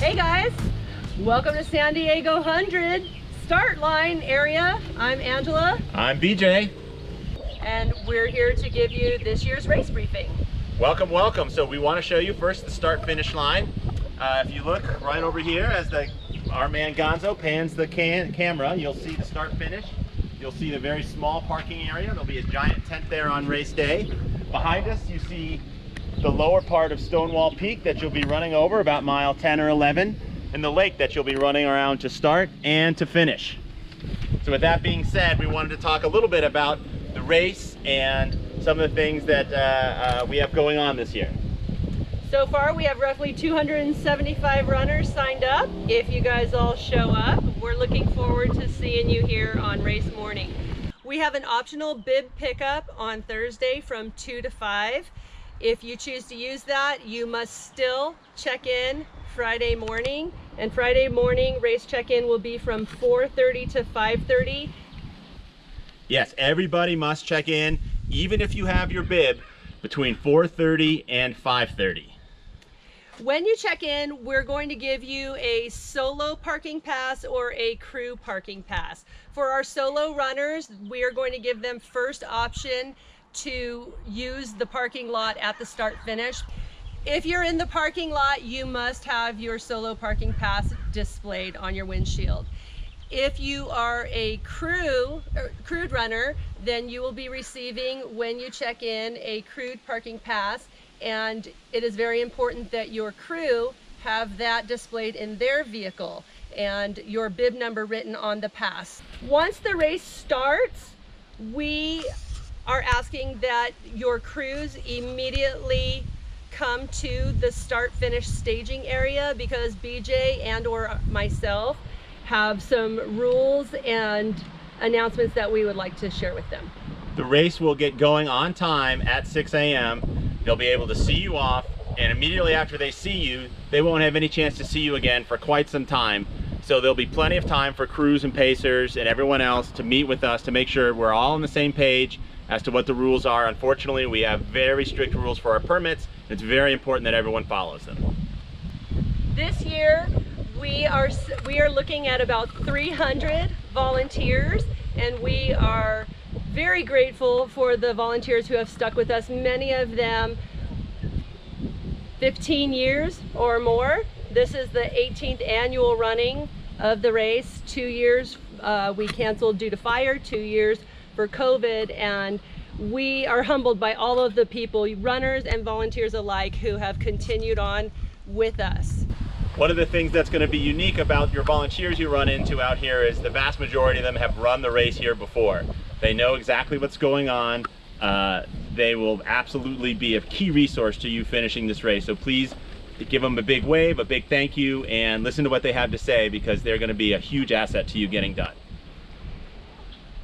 Hey guys, welcome to San Diego 100 start line area. I'm Angela. I'm BJ. And we're here to give you this year's race briefing. Welcome, welcome. So we want to show you first the start finish line. If you look right over here as our man Gonzo pans the camera, you'll see the start finish. You'll see the very small parking area. There'll be a giant tent there on race day. Behind us you see the lower part of Stonewall Peak that you'll be running over about mile 10 or 11, and the lake that you'll be running around to start and to finish. So with that being said, we wanted to talk a little bit about the race and some of the things that we have going on this year. So far we have roughly 275 runners signed up. If you guys all show up, we're looking forward to seeing you here on race morning. We have an optional bib pickup on Thursday from 2 to 5. If you choose to use that, you must still check in Friday morning, and Friday morning race check-in will be from 4:30 to 5:30. Yes, everybody must check in, even if you have your bib, between 4:30 and 5:30. When you check in, we're going to give you a solo parking pass or a crew parking pass. For our solo runners, we are going to give them first option to use the parking lot at the start finish. If you're in the parking lot, you must have your solo parking pass displayed on your windshield. If you are a crewed runner, then you will be receiving, when you check in, a crewed parking pass, and it is very important that your crew have that displayed in their vehicle and your bib number written on the pass. Once the race starts, we are asking that your crews immediately come to the start finish staging area, because BJ and or myself have some rules and announcements that we would like to share with them. The race will get going on time at 6 a.m. They'll be able to see you off, and immediately after they see you, they won't have any chance to see you again for quite some time. So there'll be plenty of time for crews and pacers and everyone else to meet with us to make sure we're all on the same page as to what the rules are. Unfortunately, we have very strict rules for our permits. It's very important that everyone follows them. This year, we are looking at about 300 volunteers, and we are very grateful for the volunteers who have stuck with us, many of them 15 years or more. This is the 18th annual running of the race. 2 years we canceled due to fire, 2 years for COVID, and we are humbled by all of the people, runners and volunteers alike, who have continued on with us. One of the things that's going to be unique about your volunteers you run into out here is the vast majority of them have run the race here before. They know exactly what's going on. They will absolutely be a key resource to you finishing this race. So please give them a big wave, a big thank you, and listen to what they have to say, because they're going to be a huge asset to you getting done.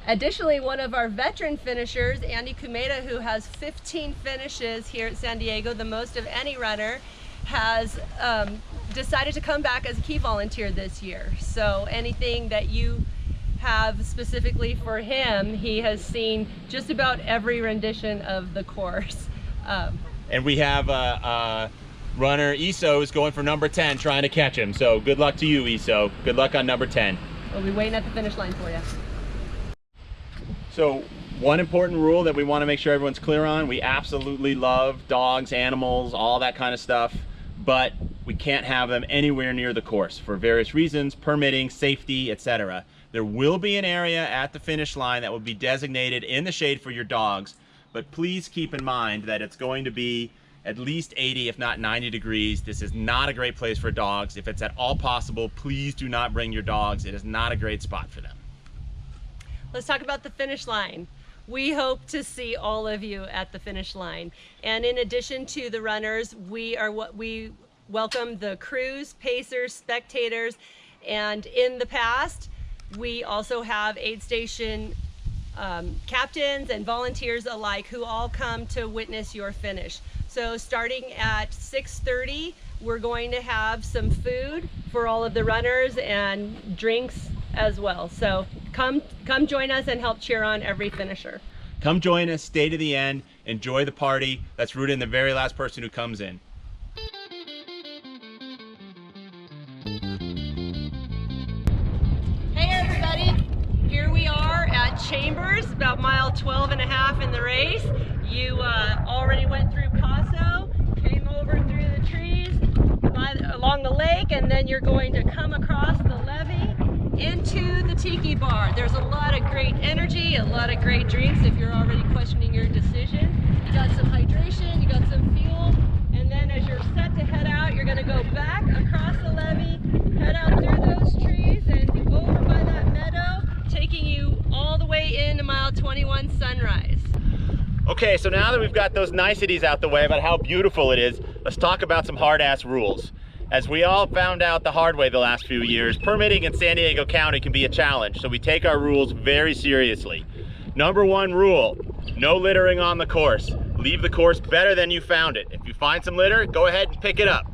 Additionally, one of our veteran finishers, Andy Kumeda, who has 15 finishes here at San Diego, the most of any runner, has decided to come back as a key volunteer this year. So anything that you have specifically for him, he has seen just about every rendition of the course. And we have runner Iso is going for number 10, trying to catch him. So good luck to you, Iso. Good luck on number 10. We'll be waiting at the finish line for you. So one important rule that we want to make sure everyone's clear on: we absolutely love dogs, animals, all that kind of stuff, but we can't have them anywhere near the course for various reasons, permitting, safety, etc. There will be an area at the finish line that will be designated in the shade for your dogs, but please keep in mind that it's going to be at least 80, if not 90 degrees. This is not a great place for dogs. If it's at all possible, please do not bring your dogs. It is not a great spot for them. Let's talk about the finish line. We hope to see all of you at the finish line. And in addition to the runners, we welcome the crews, pacers, spectators, and in the past, we also have aid station captains and volunteers alike who all come to witness your finish. So starting at 6:30, we're going to have some food for all of the runners and drinks as well. So come join us and help cheer on every finisher. Come join us, stay to the end, enjoy the party. Let's root in the very last person who comes in. Hey everybody, here we are at Chambers, about mile 12 and a half in the race. You already went through Paso, came over through the trees along the lake, and then you're going to come across the levee into the Tiki Bar. There's a lot of great energy, a lot of great drinks if you're already questioning your decision. You got some hydration, you got some fuel, and then as you're set to head out, you're going to go back across the levee, head out through those trees and over by that meadow, taking you all the way into mile 21 Sunrise. Okay, so now that we've got those niceties out the way about how beautiful it is, let's talk about some hard-ass rules. As we all found out the hard way the last few years, permitting in San Diego County can be a challenge, so we take our rules very seriously. Number one rule, no littering on the course. Leave the course better than you found it. If you find some litter, go ahead and pick it up.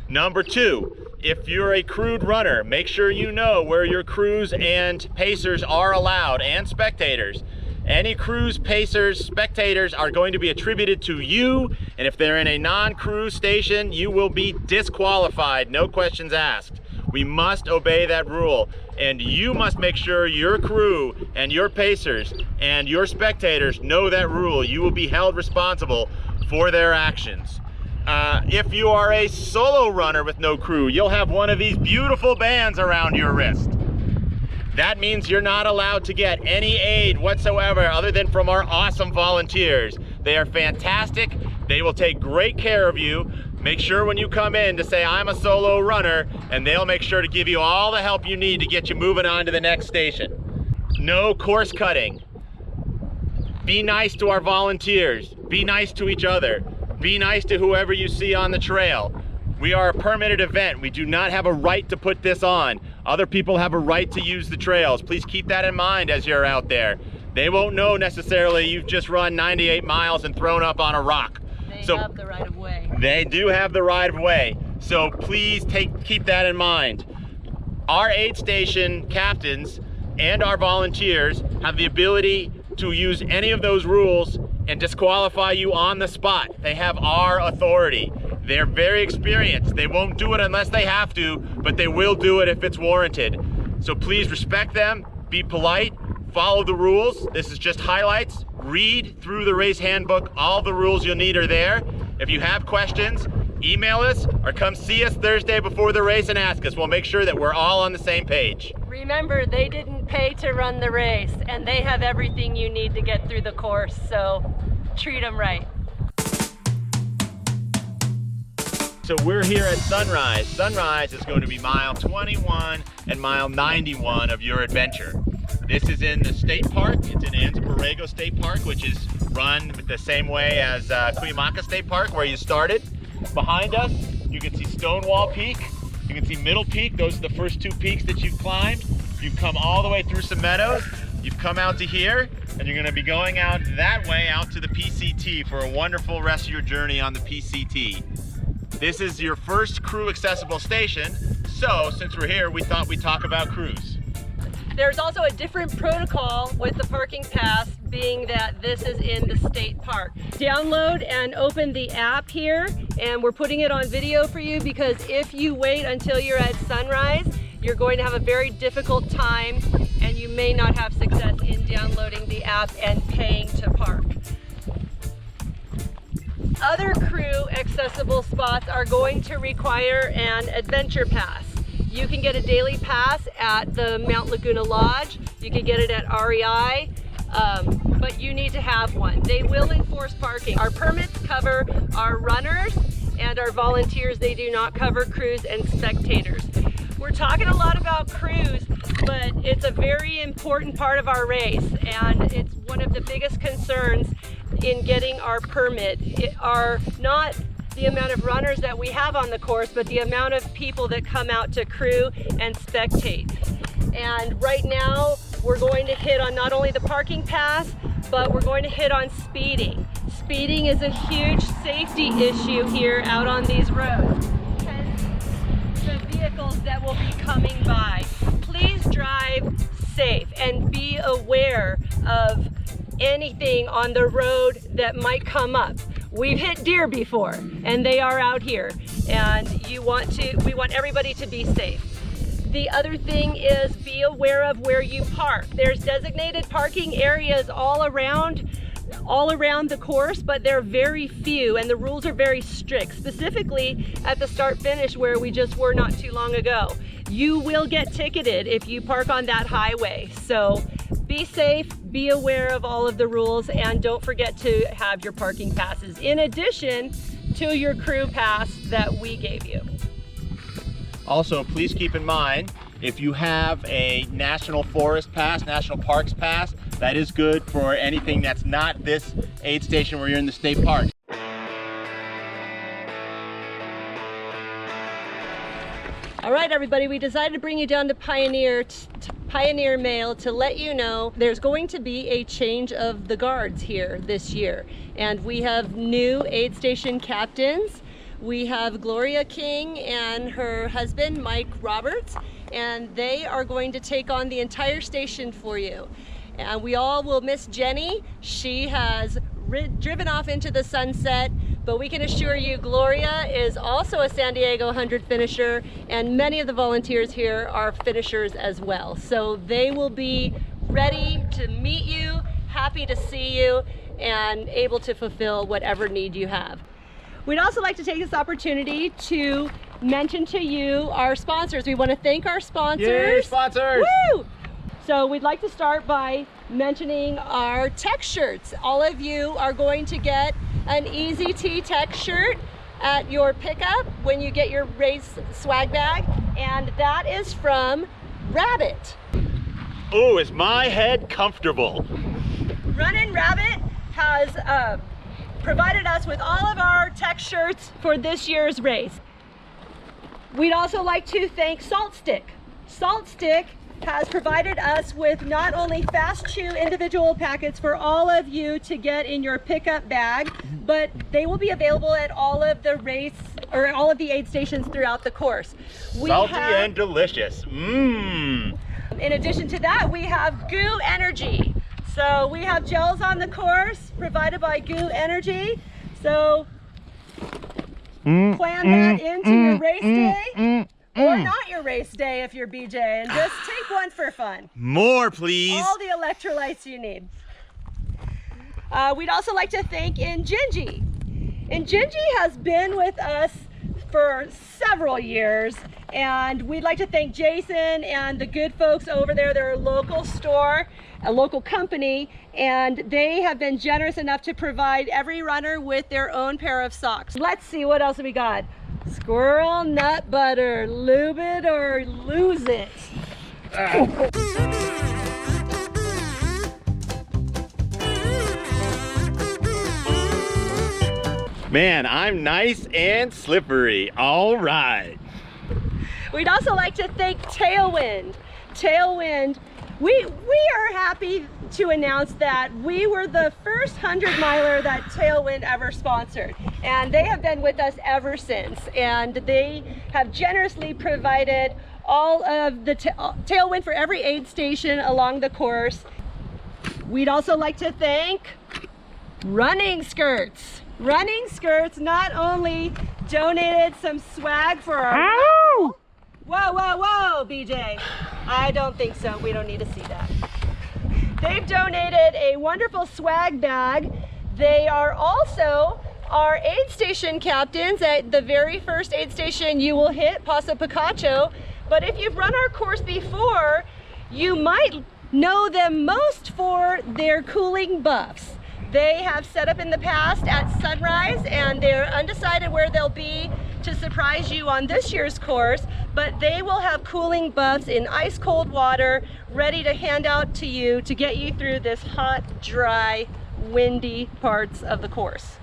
Number two, if you're a crewed runner, make sure you know where your crews and pacers are allowed, and spectators. Any crews, pacers, spectators are going to be attributed to you, and if they're in a non-crew station, you will be disqualified, no questions asked. We must obey that rule, and you must make sure your crew and your pacers and your spectators know that rule. You will be held responsible for their actions. If you are a solo runner with no crew, you'll have one of these beautiful bands around your wrist. That means you're not allowed to get any aid whatsoever other than from our awesome volunteers. They are fantastic. They will take great care of you. Make sure when you come in to say, I'm a solo runner, and they'll make sure to give you all the help you need to get you moving on to the next station. No course cutting. Be nice to our volunteers. Be nice to each other. Be nice to whoever you see on the trail. We are a permitted event. We do not have a right to put this on. Other people have a right to use the trails. Please keep that in mind as you're out there. They won't know necessarily you've just run 98 miles and thrown up on a rock. They have the right of way. They do have the right of way. So please keep that in mind. Our aid station captains and our volunteers have the ability to use any of those rules and disqualify you on the spot. They have our authority. They're very experienced. They won't do it unless they have to, but they will do it if it's warranted. So please respect them, be polite, follow the rules. This is just highlights. Read through the race handbook. All the rules you'll need are there. If you have questions, email us or come see us Thursday before the race and ask us. We'll make sure that we're all on the same page. Remember, they didn't pay to run the race, and they have everything you need to get through the course, so treat them right. So we're here at Sunrise. Sunrise is going to be mile 21 and mile 91 of your adventure. This is in the state park. It's in Anza Borrego State Park, which is run the same way as Cuyamaca State Park, where you started. Behind us, you can see Stonewall Peak. You can see Middle Peak. Those are the first two peaks that you've climbed. You've come all the way through some meadows. You've come out to here, and you're going to be going out that way out to the PCT for a wonderful rest of your journey on the PCT. This is your first crew accessible station, so since we're here, we thought we'd talk about crews. There's also a different protocol with the parking pass, being that this is in the state park. Download and open the app here, and we're putting it on video for you because if you wait until you're at Sunrise, you're going to have a very difficult time and you may not have success in downloading the app and paying to park. Other crew accessible spots are going to require an adventure pass. You can get a daily pass at the Mount Laguna Lodge. You can get it at REI, but you need to have one. They will enforce parking. Our permits cover our runners and our volunteers. They do not cover crews and spectators. We're talking a lot about crews, but it's a very important part of our race, and it's one of the biggest concerns in getting our permit. It are not the amount of runners that we have on the course, but the amount of people that come out to crew and spectate. And right now, we're going to hit on not only the parking pass, but we're going to hit on speeding. Speeding is a huge safety issue here out on these roads. And the vehicles that will be coming by, please drive safe and be aware of anything on the road that might come up. We've hit deer before, and they are out here. and we want everybody to be safe. The other thing is be aware of where you park. There's designated parking areas all around the course, but they're very few and the rules are very strict, specifically at the start finish where we just were not too long ago. You will get ticketed if you park on that highway. So be safe, be aware of all of the rules, and don't forget to have your parking passes in addition to your crew pass that we gave you. Also, please keep in mind, if you have a National Forest Pass, National Parks Pass, that is good for anything that's not this aid station where you're in the state park. All right, everybody, we decided to bring you down to Pioneer Mail to let you know there's going to be a change of the guards here this year. And we have new aid station captains. We have Gloria King and her husband, Mike Roberts, and they are going to take on the entire station for you. And we all will miss Jenny. She has driven off into the sunset, but we can assure you Gloria is also a San Diego 100 finisher, and many of the volunteers here are finishers as well. So they will be ready to meet you, happy to see you, and able to fulfill whatever need you have. We'd also like to take this opportunity to mention to you our sponsors. We want to thank our sponsors. Yay, sponsors! Woo! So we'd like to start by mentioning our tech shirts. All of you are going to get an Easy Tee tech shirt at your pickup when you get your race swag bag, and that is from Rabbit. Oh, is my head comfortable? Runnin' Rabbit has provided us with all of our tech shirts for this year's race. We'd also like to thank Salt Stick. Salt Stick has provided us with not only fast chew individual packets for all of you to get in your pickup bag, but they will be available at all of the all of the aid stations throughout the course. Salty and delicious. Mmm. In addition to that, we have Goo Energy. So we have gels on the course provided by Goo Energy. So plan that into your race day. Or not your race day if you're BJ, and just take one for fun. More, please. All the electrolytes you need. We'd also like to thank Injinji. Injinji has been with us for several years, and we'd like to thank Jason and the good folks over there. They're a local store, a local company, and they have been generous enough to provide every runner with their own pair of socks. Let's see what else we got. Squirrel nut butter, lube it or lose it. Man, I'm nice and slippery. All right. We'd also like to thank Tailwind. Tailwind, we are happy to announce that we were the first 100-miler that Tailwind ever sponsored, and they have been with us ever since, and they have generously provided all of the Tailwind for every aid station along the course. We'd also like to thank Running Skirts. Running Skirts not only donated some swag for our raffle. Whoa, whoa, whoa, BJ. I don't think so. We don't need to see that. They've donated a wonderful swag bag. They are also our aid station captains at the very first aid station you will hit, Paso Picacho. But if you've run our course before, you might know them most for their cooling buffs. They have set up in the past at sunrise, and they're undecided where they'll be to surprise you on this year's course, but they will have cooling buffs in ice cold water ready to hand out to you to get you through this hot, dry, windy parts of the course.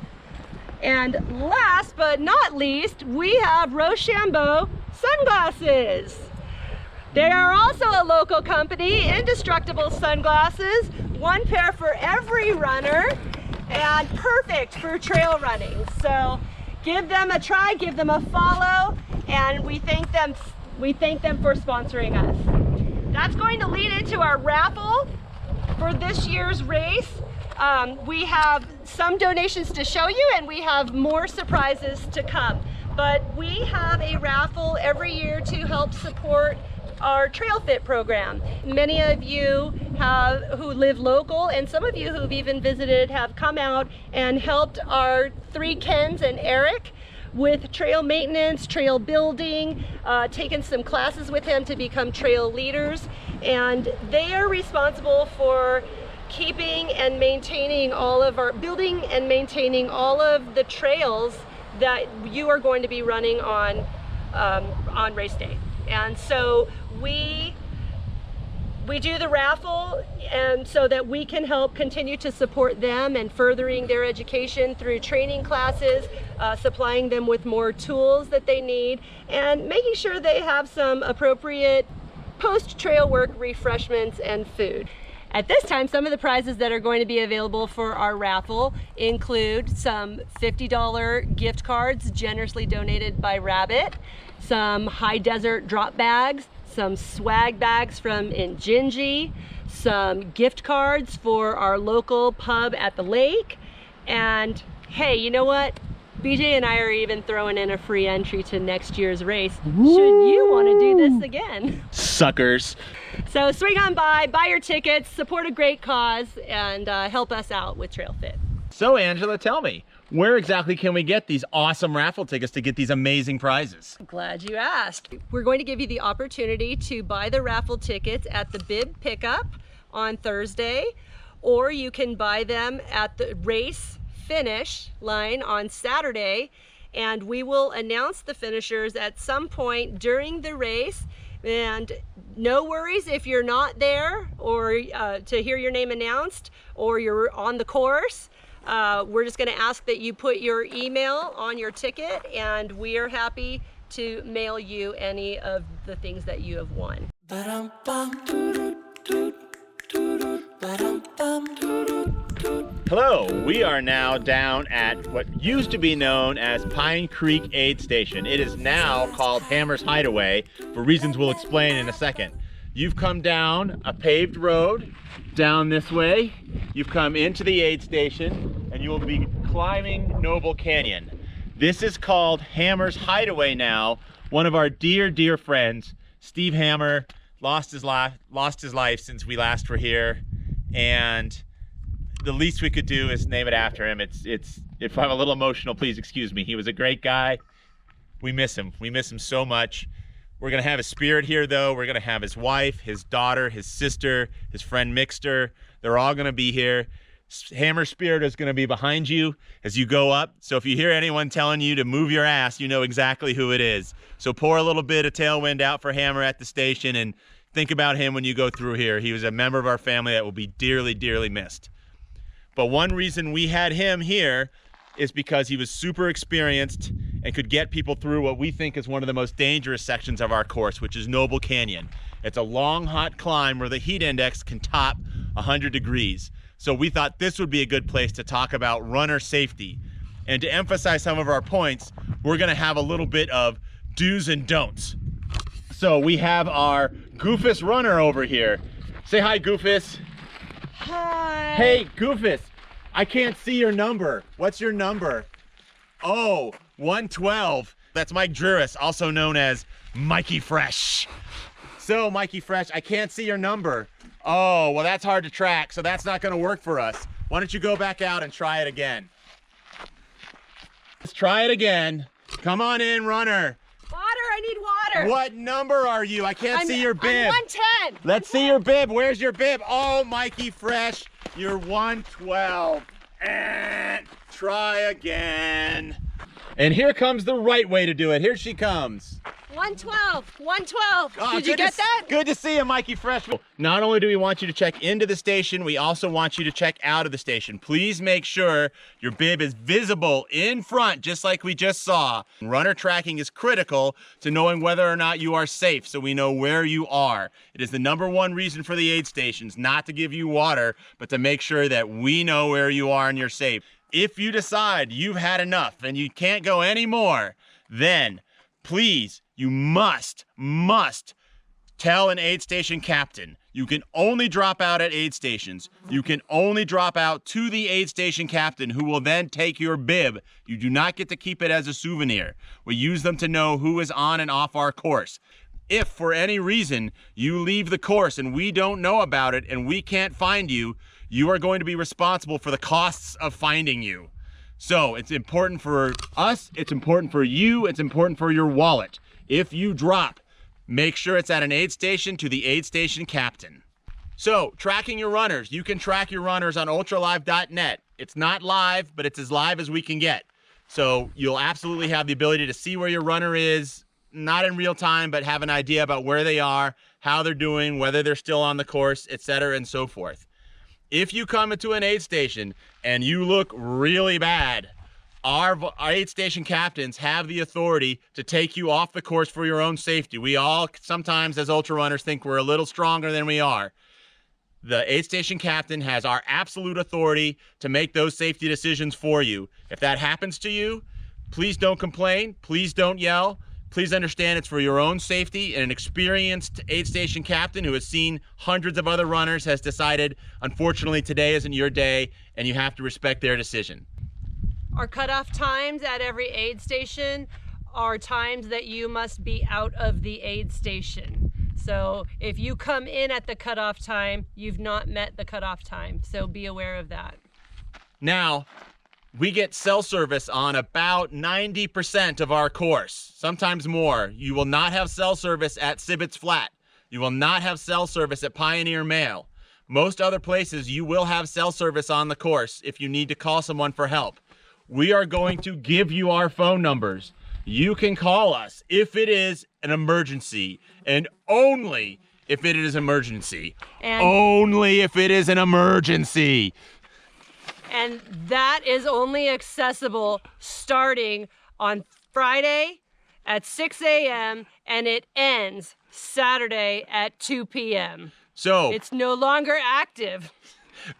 And last but not least, we have Rochambeau sunglasses. They are also a local company, indestructible sunglasses, one pair for every runner, and perfect for trail running. So give them a try, give them a follow, and we thank them for sponsoring us. That's going to lead into our raffle for this year's race. We have some donations to show you, and we have more surprises to come. But we have a raffle every year to help support our Trail Fit program. Many of you who live local, and some of you who've even visited, have come out and helped our 3 Kens and Eric with trail maintenance, trail building, taken some classes with him to become trail leaders, and they are responsible for keeping and maintaining building and maintaining all of the trails that you are going to be running on race day. And so we do the raffle, and so that we can help continue to support them and furthering their education through training classes, supplying them with more tools that they need, and making sure they have some appropriate post-trail work refreshments and food. At this time, some of the prizes that are going to be available for our raffle include some $50 gift cards generously donated by Rabbit, some high desert drop bags, some swag bags from Injinji, some gift cards for our local pub at the lake, and hey, you know what? BJ and I are even throwing in a free entry to next year's race, should you want to do this again. Suckers. So swing on by, buy your tickets, support a great cause, and help us out with Trail Fit. So Angela, tell me, where exactly can we get these awesome raffle tickets to get these amazing prizes? Glad you asked. We're going to give you the opportunity to buy the raffle tickets at the bib pickup on Thursday, or you can buy them at the race finish line on Saturday, and we will announce the finishers at some point during the race. And no worries if you're not there or to hear your name announced, or you're on the course. We're just going to ask that you put your email on your ticket, and we are happy to mail you any of the things that you have won. Hello, we are now down at what used to be known as Pine Creek Aid Station. It is now called Hammer's Hideaway, for reasons we'll explain in a second. You've come down a paved road, down this way. You've come into the aid station, and you will be climbing Noble Canyon. This is called Hammer's Hideaway now. One of our dear, dear friends, Steve Hammer, lost his life since we last were here, and the least we could do is name it after him. If I'm a little emotional, please excuse me. He was a great guy. We miss him. We miss him so much. We're gonna have his spirit here though. We're gonna have his wife, his daughter, his sister, his friend Mixter. They're all gonna be here. Hammer spirit is gonna be behind you as you go up. So if you hear anyone telling you to move your ass, you know exactly who it is. So pour a little bit of tailwind out for Hammer at the station, and think about him when you go through here. He was a member of our family that will be dearly, dearly missed. But one reason we had him here is because he was super experienced and could get people through what we think is one of the most dangerous sections of our course, which is Noble Canyon. It's a long, hot climb where the heat index can top 100 degrees. So we thought this would be a good place to talk about runner safety. And to emphasize some of our points, we're gonna have a little bit of do's and don'ts. So we have our Goofus runner over here. Say hi, Goofus. Hi. Hey, Goofus, I can't see your number. What's your number? Oh, 112. That's Mike Druris, also known as Mikey Fresh. So, Mikey Fresh, I can't see your number. Oh, well, that's hard to track, so that's not gonna work for us. Why don't you go back out and try it again? Let's try it again. Come on in, runner. Water, I need water. What number are you? I can't see your bib. I'm 110. Let's see your bib. Where's your bib? Oh, Mikey Fresh, you're 112. And try again. And here comes the right way to do it. Here she comes. 112, 112. Oh, Did you get that? Good to see you, Mikey Fresh. Not only do we want you to check into the station, we also want you to check out of the station. Please make sure your bib is visible in front, just like we just saw. Runner tracking is critical to knowing whether or not you are safe, so we know where you are. It is the #1 reason for the aid stations, not to give you water, but to make sure that we know where you are and you're safe. If you decide you've had enough and you can't go anymore, then please, you must Tell an aid station captain. You can only drop out at aid stations. You can only drop out to the aid station captain, who will then take your bib. You do not get to keep it as a souvenir. We use them to know who is on and off our course. If for any reason you leave the course and we don't know about it and we can't find you, you are going to be responsible for the costs of finding you. So it's important for us, it's important for you, it's important for your wallet. If you drop, make sure it's at an aid station to the aid station captain. So, tracking your runners. You can track your runners on ultralive.net. It's not live, but it's as live as we can get. So you'll absolutely have the ability to see where your runner is, not in real time, but have an idea about where they are, how they're doing, whether they're still on the course, etc., and so forth. If you come into an aid station and you look really bad, our aid station captains have the authority to take you off the course for your own safety. We all sometimes as ultra runners think we're a little stronger than we are. The aid station captain has our absolute authority to make those safety decisions for you. If that happens to you, please don't complain, please don't yell. Please understand it's for your own safety, and an experienced aid station captain who has seen hundreds of other runners has decided, unfortunately, today isn't your day, and you have to respect their decision. Our cutoff times at every aid station are times that you must be out of the aid station. So if you come in at the cutoff time, you've not met the cutoff time. So be aware of that. Now, we get cell service on about 90% of our course, sometimes more. You will not have cell service at Sibbets Flat. You will not have cell service at Pioneer Mail. Most other places, you will have cell service on the course if you need to call someone for help. We are going to give you our phone numbers. You can call us if it is an emergency, and only if it is an emergency. And only if it is an emergency. And that is only accessible starting on Friday at 6 a.m. and it ends Saturday at 2 p.m. So it's no longer active.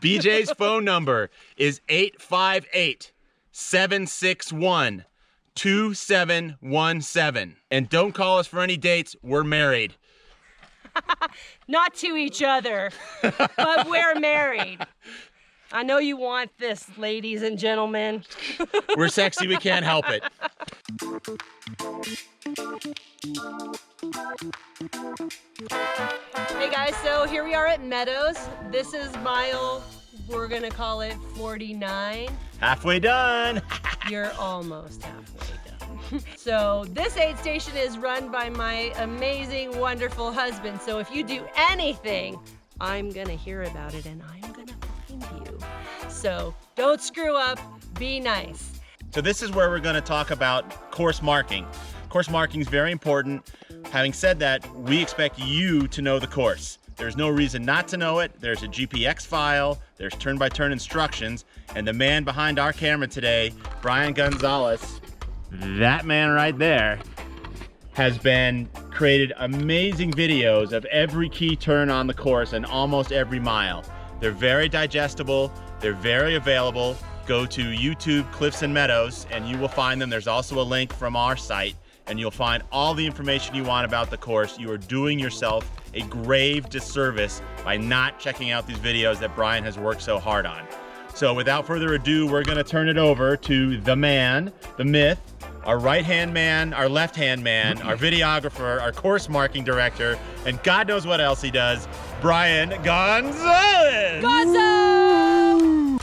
BJ's phone number is 858-761-2717. And don't call us for any dates. We're married. Not to each other, but we're married. I know you want this, ladies and gentlemen. We're sexy, we can't help it. Hey guys, so here we are at Meadows. This is mile, we're gonna call it 49. Halfway done. You're almost halfway done. So this aid station is run by my amazing, wonderful husband. So if you do anything, I'm gonna hear about it and I'm gonna find you. So don't screw up, be nice. So this is where we're going to talk about course marking. Course marking is very important. Having said that, we expect you to know the course. There's no reason not to know it. There's a GPX file, there's turn-by-turn instructions, and the man behind our camera today, Brian Gonzalez, that man right there, has been created amazing videos of every key turn on the course and almost every mile. They're very digestible, they're very available. Go to YouTube Cliffs and Meadows and you will find them. There's also a link from our site and you'll find all the information you want about the course. You are doing yourself a grave disservice by not checking out these videos that Brian has worked so hard on. So without further ado, we're gonna turn it over to the man, the myth, our right-hand man, our left-hand man, our videographer, our course marking director, and God knows what else he does, Brian Gonzalez! Gonzo!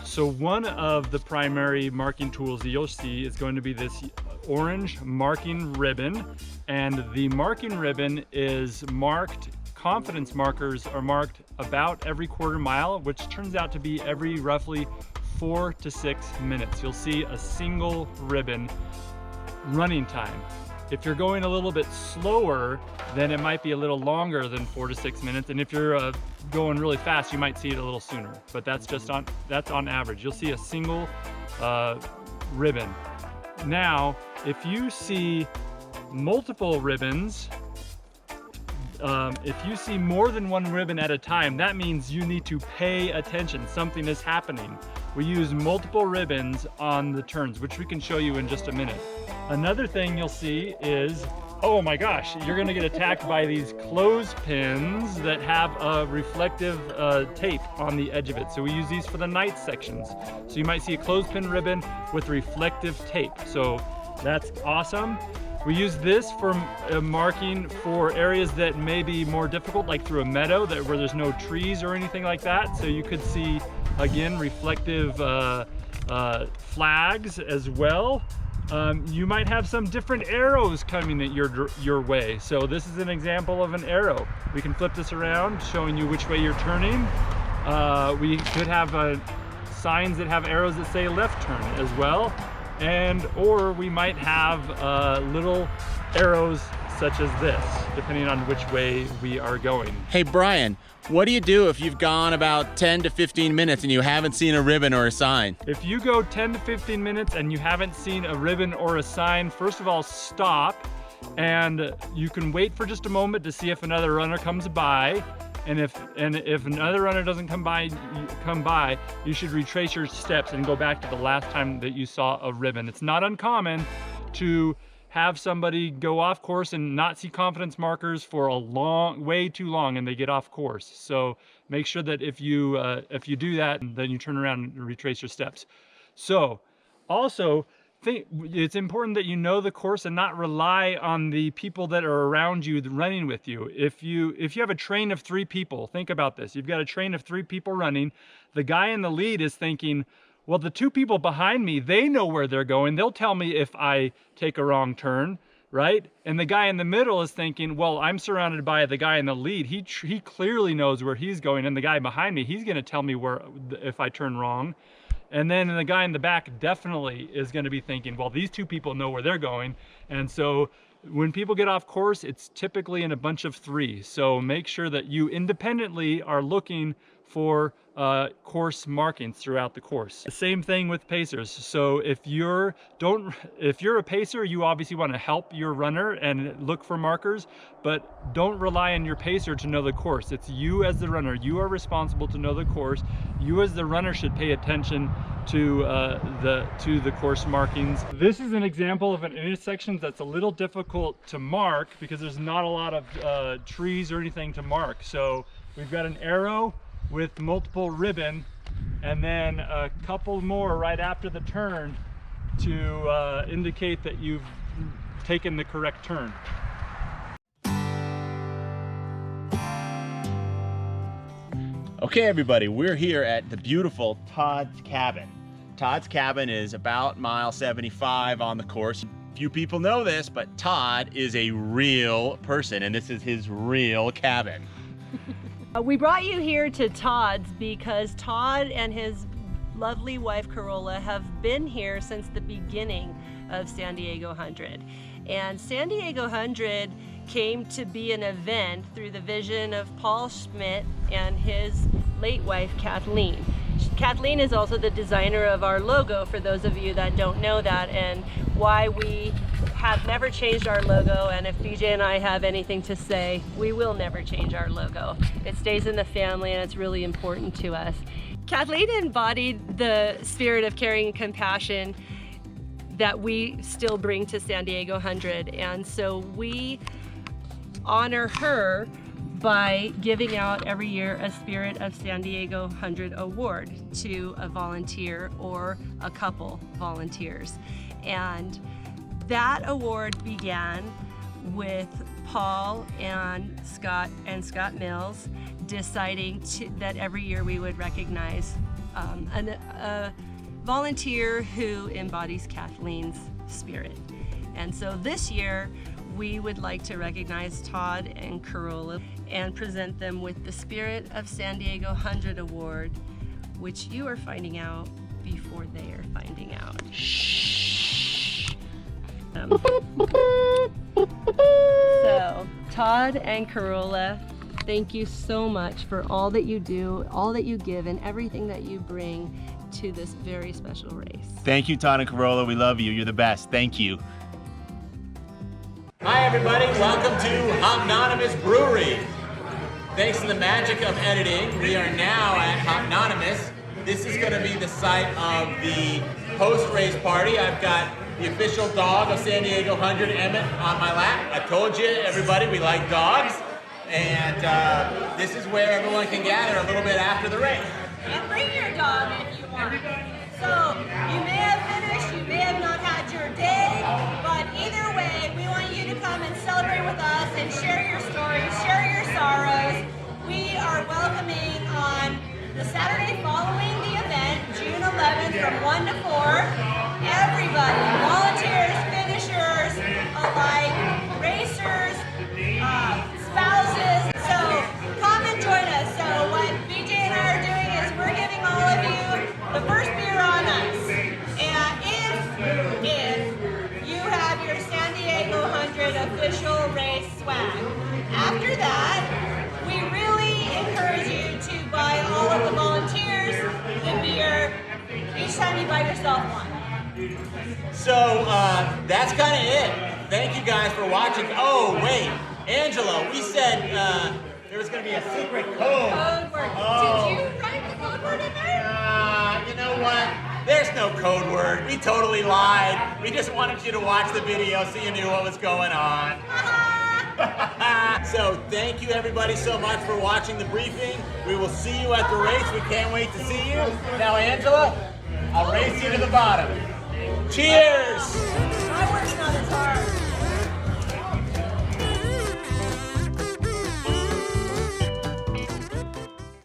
So one of the primary marking tools that you'll see is going to be this orange marking ribbon. And the marking ribbon is marked, confidence markers are marked about every quarter mile, which turns out to be every roughly 4 to 6 minutes. You'll see a single ribbon running time. If you're going a little bit slower, then it might be a little longer than 4 to 6 minutes. And if you're going really fast, you might see it a little sooner. But that's just on average. You'll see a single ribbon. Now, if you see multiple ribbons, if you see more than one ribbon at a time, that means you need to pay attention. Something is happening. We use multiple ribbons on the turns, which we can show you in just a minute. Another thing you'll see is Oh my gosh, you're gonna get attacked by these clothespins that have a reflective tape on the edge of it. So we use these for the night sections. So you might see a clothespin ribbon with reflective tape. So that's awesome. We use this for marking for areas that may be more difficult, like through a meadow where there's no trees or anything like that. So you could see, again, reflective flags as well. You might have some different arrows coming at your way. So this is an example of an arrow. We can flip this around, showing you which way you're turning. We could have signs that have arrows that say left turn as well. Or we might have little arrows such as this, depending on which way we are going. Hey Brian, what do you do if you've gone about 10 to 15 minutes and you haven't seen a ribbon or a sign? If you go 10 to 15 minutes and you haven't seen a ribbon or a sign, first of all, stop, and you can wait for just a moment to see if another runner comes by. And if another runner doesn't come by, you should retrace your steps and go back to the last time that you saw a ribbon. It's not uncommon to have somebody go off course and not see confidence markers for way too long, and they get off course. So make sure that if you do that, then you turn around and retrace your steps. So also, it's important that you know the course and not rely on the people that are around you running with you. If you have a train of 3 people, think about this. You've got a train of 3 people running. The guy in the lead is thinking, well, the 2 people behind me, they know where they're going. They'll tell me if I take a wrong turn, right? And the guy in the middle is thinking, well, I'm surrounded by the guy in the lead. He clearly knows where he's going. And the guy behind me, he's gonna tell me if I turn wrong. And then the guy in the back definitely is going to be thinking, well, these 2 people know where they're going. And so when people get off course, it's typically in a bunch of 3. So make sure that you independently are looking for course markings throughout the course. The same thing with pacers. So if you're a pacer, you obviously want to help your runner and look for markers, but don't rely on your pacer to know the course. It's you as the runner. You are responsible to know the course. You as the runner should pay attention to the course markings. This is an example of an intersection that's a little difficult to mark because there's not a lot of trees or anything to mark. So we've got an arrow with multiple ribbon, and then a couple more right after the turn to indicate that you've taken the correct turn. Okay everybody, we're here at the beautiful Todd's Cabin. Todd's Cabin is about mile 75 on the course. Few people know this, but Todd is a real person, and this is his real cabin. We brought you here to Todd's because Todd and his lovely wife Carola have been here since the beginning of San Diego 100. And San Diego 100 came to be an event through the vision of Paul Schmidt and his late wife Kathleen. Kathleen is also the designer of our logo, for those of you that don't know that, and why we have never changed our logo. And if BJ and I have anything to say, we will never change our logo. It stays in the family and it's really important to us. Kathleen embodied the spirit of caring and compassion that we still bring to San Diego 100, and so we honor her by giving out every year a Spirit of San Diego 100 award to a volunteer or a couple volunteers. And that award began with Paul and Scott Mills deciding that every year we would recognize a volunteer who embodies Kathleen's spirit. And so this year we would like to recognize Todd and Carola and present them with the Spirit of San Diego 100 Award, which you are finding out before they are finding out. Shh. So, Todd and Carola, thank you so much for all that you do, all that you give, and everything that you bring to this very special race. Thank you, Todd and Carola. We love you. You're the best. Thank you. Hi, everybody. Welcome to Hopnonymous Brewery. Thanks to the magic of editing, we are now at Hopnonymous. This is going to be the site of the post-race party. I've got the official dog of San Diego 100, Emmett, on my lap. I told you, everybody, we like dogs. And this is where everyone can gather a little bit after the race. And bring your dog if you want. So you may have finished, you may have not had your day, but either way, we want you to come and celebrate with us and share your stories, share your sorrows. We are welcoming on the Saturday following the event, June 11th from 1 to 4, everybody, volunteers, finishers, alike, racers, spouses. So come and join us. So what BJ and I are doing is we're giving all of you the first beer on us. And if you have your San Diego 100 official race swag. After that, we really encourage you to buy all of the volunteers the beer each time you buy yourself one. So that's kind of it. Thank you guys for watching. Oh, wait. Angela, we said there was going to be a secret code. Code word. Oh. Did you write the code word in there? You know what? There's no code word. We totally lied. We just wanted you to watch the video so you knew what was going on. So thank you everybody so much for watching the briefing. We will see you at the race. We can't wait to see you. Now, Angela, I'll race you to the bottom. Cheers! My work's not as hard.